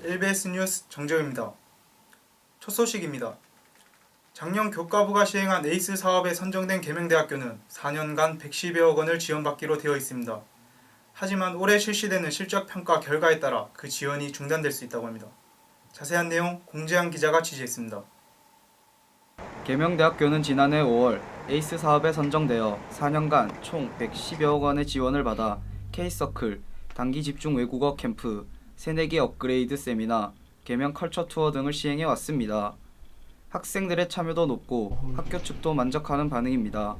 LBS 뉴스 정재우입니다. 첫 소식입니다. 작년 교과부가 시행한 에이스 사업에 선정된 계명대학교는 4년간 110여억 원을 지원받기로 되어 있습니다. 하지만 올해 실시되는 실적평가 결과에 따라 그 지원이 중단될 수 있다고 합니다. 자세한 내용 공재한 기자가 취재했습니다. 계명대학교는 지난해 5월 에이스 사업에 선정되어 4년간 총 110여억 원의 지원을 받아 K서클, 단기 집중 외국어 캠프, 새내기 업그레이드 세미나, 계명 컬처 투어 등을 시행해 왔습니다. 학생들의 참여도 높고 학교 측도 만족하는 반응입니다.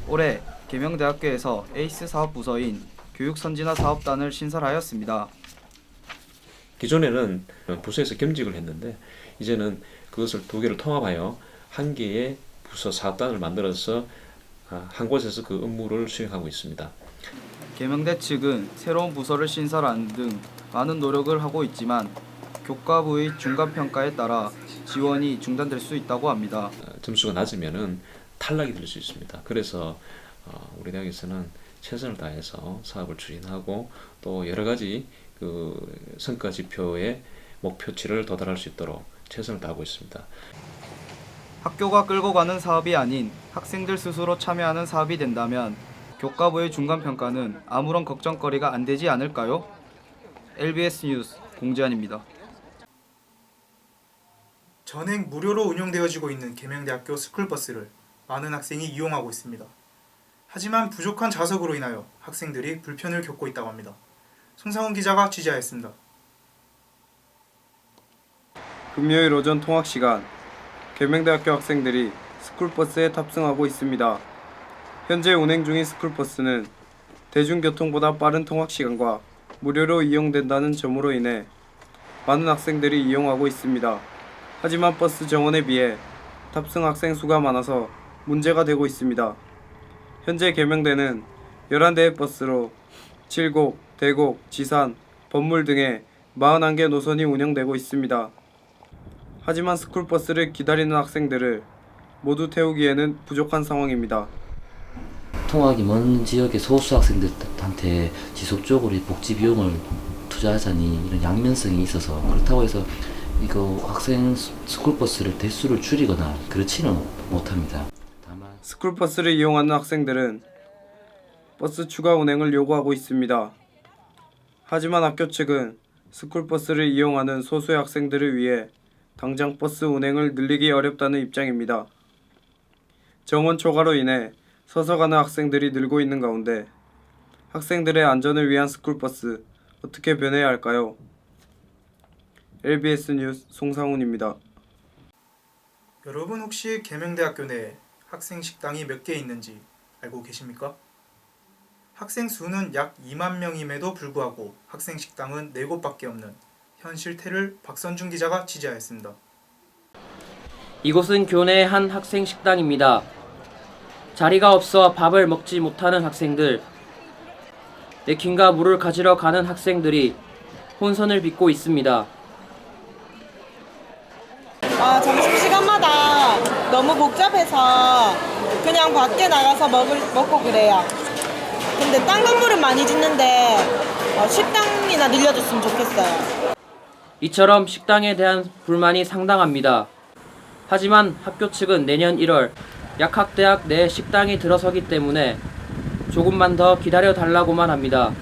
올해 계명대학교에서 에이스 사업 부서인 교육선진화 사업단을 신설하였습니다. 기존에는 부서에서 겸직을 했는데 이제는 그것을 두 개를 통합하여 한 개의 부서 사업단을 만들어서 한 곳에서 그 업무를 수행하고 있습니다. 계명대 측은 새로운 부서를 신설하는 등 많은 노력을 하고 있지만 교과부의 중간평가에 따라 지원이 중단될 수 있다고 합니다. 점수가 낮으면은 탈락이 될 수 있습니다. 그래서 우리 대학에서는 최선을 다해서 사업을 추진하고 또 여러 가지 그 성과 지표의 목표치를 도달할 수 있도록 최선을 다하고 있습니다. 학교가 끌고 가는 사업이 아닌 학생들 스스로 참여하는 사업이 된다면 교과부의 중간평가는 아무런 걱정거리가 안 되지 않을까요? LBS 뉴스 공재환입니다. 전액 무료로 운영되어지고 있는 계명대학교 스쿨버스를 많은 학생이 이용하고 있습니다. 하지만 부족한 좌석으로 인하여 학생들이 불편을 겪고 있다고 합니다. 송상훈 기자가 취재하였습니다. 금요일 오전 통학시간, 계명대학교 학생들이 스쿨버스에 탑승하고 있습니다. 현재 운행 중인 스쿨버스는 대중교통보다 빠른 통학시간과 무료로 이용된다는 점으로 인해 많은 학생들이 이용하고 있습니다. 하지만 버스 정원에 비해 탑승 학생 수가 많아서 문제가 되고 있습니다. 현재 계명대는 11대의 버스로 칠곡, 대곡, 지산, 법물 등의 41개 노선이 운영되고 있습니다. 하지만 스쿨버스를 기다리는 학생들을 모두 태우기에는 부족한 상황입니다. 통학이 먼 지역의 소수 학생들한테 지속적으로 복지 비용을 투자하자니 이런 양면성이 있어서 그렇다고 해서 이거 학생 스쿨버스를 대수를 줄이거나 그렇지는 못합니다. 다만 스쿨버스를 이용하는 학생들은 버스 추가 운행을 요구하고 있습니다. 하지만 학교 측은 스쿨버스를 이용하는 소수의 학생들을 위해 당장 버스 운행을 늘리기 어렵다는 입장입니다. 정원 초과로 인해 서서 가는 학생들이 늘고 있는 가운데 학생들의 안전을 위한 스쿨버스 어떻게 변해야 할까요? LBS 뉴스 송상훈입니다. 여러분 혹시 계명대학교 내에 학생 식당이 몇 개 있는지 알고 계십니까? 학생 수는 약 2만 명임에도 불구하고 학생 식당은 4곳밖에 없는 현 실태를 박선준 기자가 취재하였습니다. 이곳은 교내의 한 학생 식당입니다. 자리가 없어 밥을 먹지 못하는 학생들, 냅킨과 물을 가지러 가는 학생들이 혼선을 빚고 있습니다. 점심시간마다 너무 복잡해서 그냥 밖에 나가서 먹고 그래요. 근데 딴 건물은 많이 짓는데 식당이나 늘려줬으면 좋겠어요. 이처럼 식당에 대한 불만이 상당합니다. 하지만 학교 측은 내년 1월 약학대학 내 식당이 들어서기 때문에 조금만 더 기다려달라고만 합니다.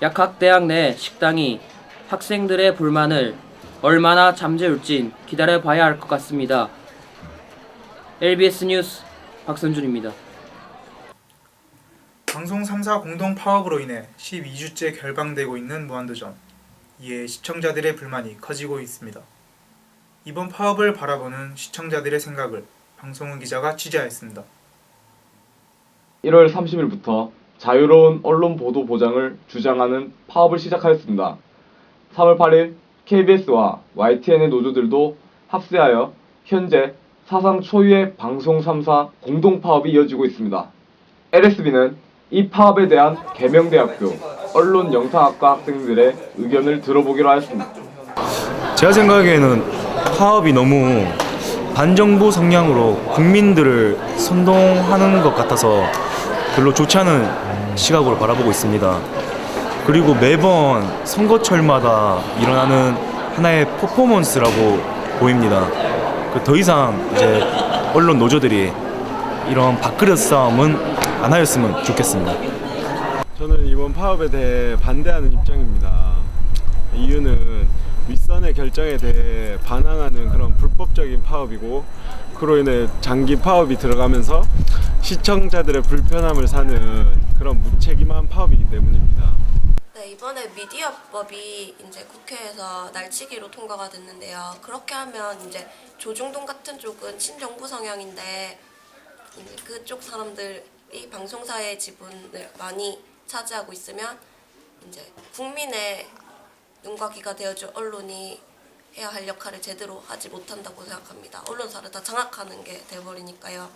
약학대학 내 식당이 학생들의 불만을 얼마나 잠재울진 기다려봐야 할 것 같습니다. LBS 뉴스 박선준입니다. 방송 3사 공동 파업으로 인해 12주째 결방되고 있는 무한도전. 이에 시청자들의 불만이 커지고 있습니다. 이번 파업을 바라보는 시청자들의 생각을 방송훈 기자가 취재하였습니다. 1월 30일부터 자유로운 언론 보도 보장을 주장하는 파업을 시작하였습니다. 3월 8일 KBS와 YTN의 노조들도 합세하여 현재 사상 초유의 방송 3사 공동 파업이 이어지고 있습니다. LSB는 이 파업에 대한 계명대학교 언론영상학과 학생들의 의견을 들어보기로 하였습니다. 제가 생각에는 파업이 너무 반정부 성향으로 국민들을 선동하는 것 같아서 별로 좋지 않은 시각으로 바라보고 있습니다. 그리고 매번 선거철마다 일어나는 하나의 퍼포먼스라고 보입니다. 더 이상 이제 언론 노조들이 이런 밥그릇 싸움은 안 하였으면 좋겠습니다. 저는 이번 파업에 대해 반대하는 입장입니다. 이유는 윗선의 결정에 대해 반항하는 그런 불법적인 파업이고, 그로 인해 장기 파업이 들어가면서 시청자들의 불편함을 사는 그런 무책임한 파업이기 때문입니다. 네, 이번에 미디어법이 이제 국회에서 날치기로 통과가 됐는데요. 그렇게 하면 이제 조중동 같은 쪽은 친정부 성향인데 이제 그쪽 사람들이 방송사의 지분을 많이 차지하고 있으면 이제 국민의 눈과 귀가 되어줄 언론이 해야 할 역할을 제대로 하지 못한다고 생각합니다. 언론사를 다 장악하는 게 돼버리니까요.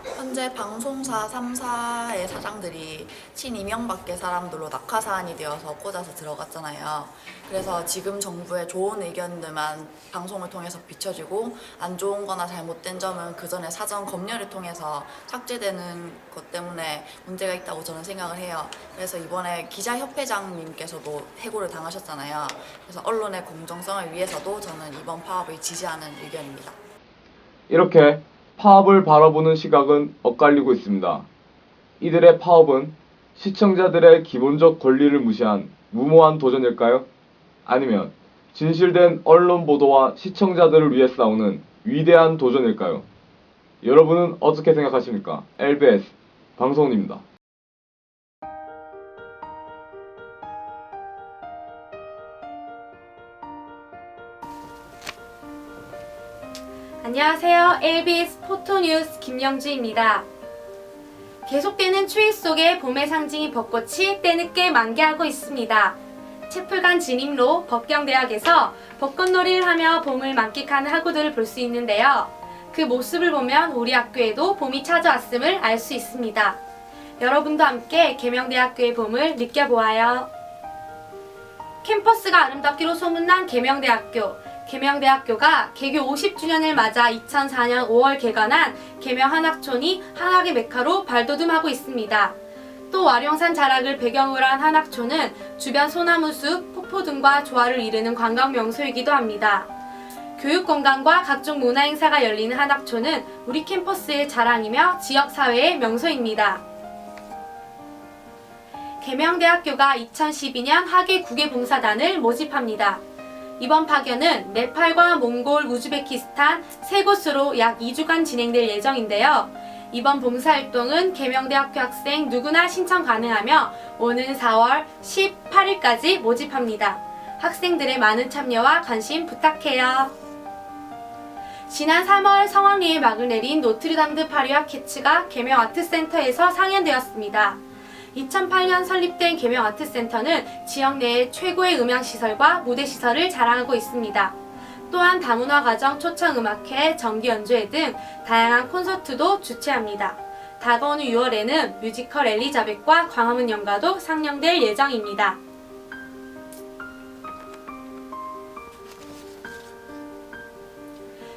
현재 방송사 3사의 사장들이 친이명박계 사람들로 낙하사안이 되어서 꽂아서 들어갔잖아요. 그래서 지금 정부의 좋은 의견들만 방송을 통해서 비춰지고 안 좋은 거나 잘못된 점은 그 전에 사전 검열을 통해서 삭제되는 것 때문에 문제가 있다고 저는 생각을 해요. 그래서 이번에 기자협회장님께서도 해고를 당하셨잖아요. 그래서 언론의 공정성을 위해서도 저는 이번 파업을 지지하는 의견입니다. 이렇게 파업을 바라보는 시각은 엇갈리고 있습니다. 이들의 파업은 시청자들의 기본적 권리를 무시한 무모한 도전일까요? 아니면 진실된 언론 보도와 시청자들을 위해 싸우는 위대한 도전일까요? 여러분은 어떻게 생각하십니까? LBS 방송입니다. 안녕하세요. LBS 포토뉴스 김영주입니다. 계속되는 추위 속에 봄의 상징인 벚꽃이 때늦게 만개하고 있습니다. 채플관 진입로 법경대학에서 벚꽃놀이를 하며 봄을 만끽하는 학우들을 볼 수 있는데요. 그 모습을 보면 우리 학교에도 봄이 찾아왔음을 알 수 있습니다. 여러분도 함께 계명대학교의 봄을 느껴보아요. 캠퍼스가 아름답기로 소문난 계명대학교. 계명대학교가 개교 50주년을 맞아 2004년 5월 개관한 계명한학촌이 한학의 메카로 발돋움하고 있습니다. 또 와룡산 자락을 배경으로 한 한학촌은 주변 소나무숲, 폭포 등과 조화를 이루는 관광 명소이기도 합니다. 교육공간과 각종 문화행사가 열리는 한학촌은 우리 캠퍼스의 자랑이며 지역사회의 명소입니다. 계명대학교가 2012년 학예 국외봉사단을 모집합니다. 이번 파견은 네팔과 몽골, 우즈베키스탄 세 곳으로 약 2주간 진행될 예정인데요. 이번 봉사활동은 계명대학교 학생 누구나 신청 가능하며 오는 4월 18일까지 모집합니다. 학생들의 많은 참여와 관심 부탁해요. 지난 3월 성황리에 막을 내린 노트르담드 파리와 캐츠가 계명아트센터에서 상연되었습니다. 2008년 설립된 계명아트센터는 지역 내의 최고의 음향시설과 무대시설을 자랑하고 있습니다. 또한 다문화가정 초청음악회, 정기연주회 등 다양한 콘서트도 주최합니다. 다가오는 6월에는 뮤지컬 엘리자벳과 광화문 연가도 상영될 예정입니다.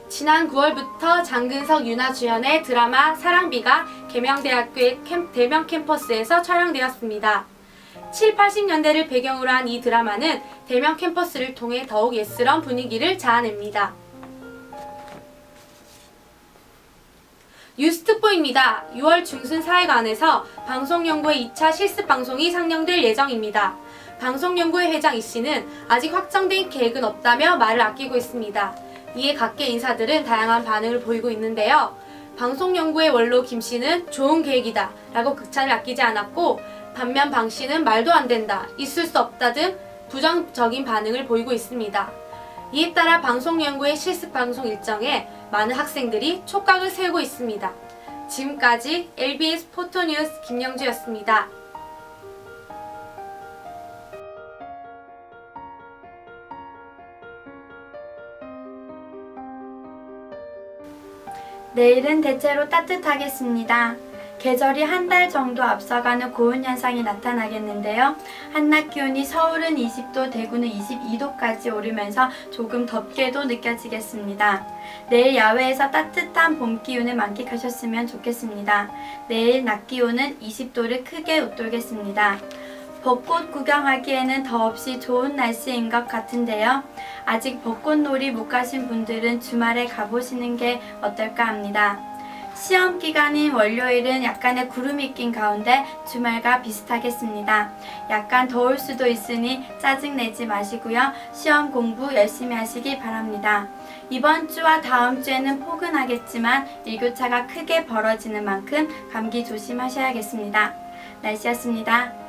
지난 9월부터 장근석, 윤아 주연의 드라마 사랑비가 계명대학교의 대명 캠퍼스에서 촬영되었습니다. 7, 80년대를 배경으로 한 이 드라마는 대명 캠퍼스를 통해 더욱 예스런 분위기를 자아냅니다. 뉴스특보입니다. 6월 중순 사회관에서 방송연구회 2차 실습 방송이 상영될 예정입니다. 방송연구회 회장 이 씨는 아직 확정된 계획은 없다며 말을 아끼고 있습니다. 이에 각계 인사들은 다양한 반응을 보이고 있는데요. 방송연구회 원로 김 씨는 좋은 계획이다 라고 극찬을 아끼지 않았고, 반면 방 씨는 말도 안 된다, 있을 수 없다 등 부정적인 반응을 보이고 있습니다. 이에 따라 방송연구회 실습방송 일정에 많은 학생들이 촉각을 세우고 있습니다. 지금까지 LBS 포토뉴스 김영주였습니다. 내일은 대체로 따뜻하겠습니다. 계절이 한 달 정도 앞서가는 고온 현상이 나타나겠는데요. 한낮 기온이 서울은 20도, 대구는 22도까지 오르면서 조금 덥게도 느껴지겠습니다. 내일 야외에서 따뜻한 봄 기운을 만끽하셨으면 좋겠습니다. 내일 낮 기온은 20도를 크게 웃돌겠습니다. 벚꽃 구경하기에는 더없이 좋은 날씨인 것 같은데요. 아직 벚꽃놀이 못 가신 분들은 주말에 가보시는 게 어떨까 합니다. 시험 기간인 월요일은 약간의 구름이 낀 가운데 주말과 비슷하겠습니다. 약간 더울 수도 있으니 짜증내지 마시고요. 시험 공부 열심히 하시기 바랍니다. 이번 주와 다음 주에는 포근하겠지만 일교차가 크게 벌어지는 만큼 감기 조심하셔야겠습니다. 날씨였습니다.